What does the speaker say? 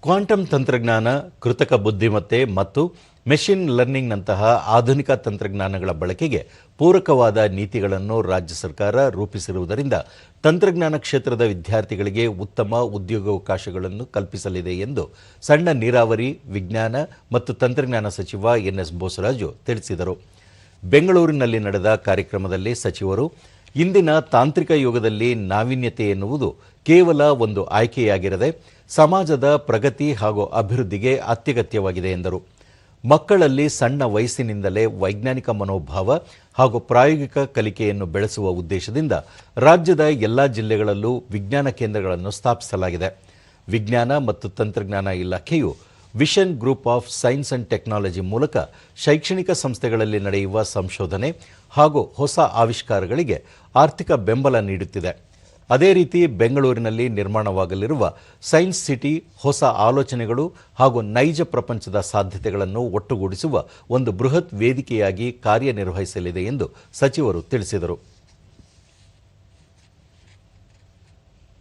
Quantum ತಂತ್ರಜ್ಞಾನ, ಕೃತಕ ಬುದ್ಧಿಮತ್ತೆ ಮತ್ತು ಮೆಷಿನ್ ಲರ್ನಿಂಗ್ನಂತಹ ಆಧುನಿಕ ತಂತ್ರಜ್ಞಾನಗಳ ಬಳಕೆಗೆ ಪೂರಕವಾದ ನೀತಿಗಳನ್ನು ರಾಜ್ಯ ಸರ್ಕಾರ ರೂಪಿಸಿರುವುದರಿಂದ ತಂತ್ರಜ್ಞಾನ ಕ್ಷೇತ್ರದ ವಿದ್ಯಾರ್ಥಿಗಳಿಗೆ ಉತ್ತಮ ಉದ್ಯೋಗಾವಕಾಶಗಳನ್ನು ಕಲ್ಪಿಸಲಿದೆ ಎಂದು ಸಣ್ಣ ನೀರಾವರಿ, ವಿಜ್ಞಾನ ಮತ್ತು ತಂತ್ರಜ್ಞಾನ ಸಚಿವ ಎನ್.ಎಸ್. ಬೋಸರಾಜು ತಿಳಿಸಿದರು. ಬೆಂಗಳೂರಿನಲ್ಲಿ ನಡೆದ ಕಾರ್ಯಕ್ರಮದಲ್ಲಿ ಸಚಿವರು, ಇಂದಿನ ತಾಂತ್ರಿಕ ಯುಗದಲ್ಲಿ ನಾವೀನ್ಯತೆ ಎನ್ನುವುದು ಕೇವಲ ಒಂದು ಆಯ್ಕೆಯಾಗಿರದೆ ಸಮಾಜದ ಪ್ರಗತಿ ಹಾಗೂ ಅಭಿವೃದ್ಧಿಗೆ ಅತ್ಯಗತ್ಯವಾಗಿದೆ ಎಂದರು. ಮಕ್ಕಳಲ್ಲಿ ಸಣ್ಣ ವಯಸ್ಸಿನಿಂದಲೇ ವೈಜ್ಞಾನಿಕ ಮನೋಭಾವ ಹಾಗೂ ಪ್ರಾಯೋಗಿಕ ಕಲಿಕೆಯನ್ನು ಬೆಳೆಸುವ ಉದ್ದೇಶದಿಂದ ರಾಜ್ಯದ ಎಲ್ಲ ಜಿಲ್ಲೆಗಳಲ್ಲೂ ವಿಜ್ಞಾನ ಕೇಂದ್ರಗಳನ್ನು ಸ್ಥಾಪಿಸಲಾಗಿದೆ. ವಿಜ್ಞಾನ ಮತ್ತು ತಂತ್ರಜ್ಞಾನ ಇಲಾಖೆಯು vision group of science and technology ಮೂಲಕ ಶೈಕ್ಷಣಿಕ ಸಂಸ್ಥೆಗಳಲ್ಲಿ ನಡೆಯುವ ಸಂಶೋಧನೆ ಹಾಗೂ ಹೊಸ ಆವಿಷ್ಕಾರಗಳಿಗೆ ಆರ್ಥಿಕ ಬೆಂಬಲ ನೀಡುತ್ತಿದೆ. ಅದೇ ರೀತಿ ಬೆಂಗಳೂರಿನಲ್ಲಿ ನಿರ್ಮಾಣವಾಗಲಿರುವ ಸೈನ್ಸ್ ಸಿಟಿ ಹೊಸ ಆಲೋಚನೆಗಳು ಹಾಗೂ ನೈಜ ಪ್ರಪಂಚದ ಸಾಧ್ಯತೆಗಳನ್ನು ಒಟ್ಟುಗೂಡಿಸುವ ಒಂದು ಬೃಹತ್ ವೇದಿಕೆಯಾಗಿ ಕಾರ್ಯನಿರ್ವಹಿಸಲಿದೆ ಎಂದು ಸಚಿವರು ತಿಳಿಸಿದರು.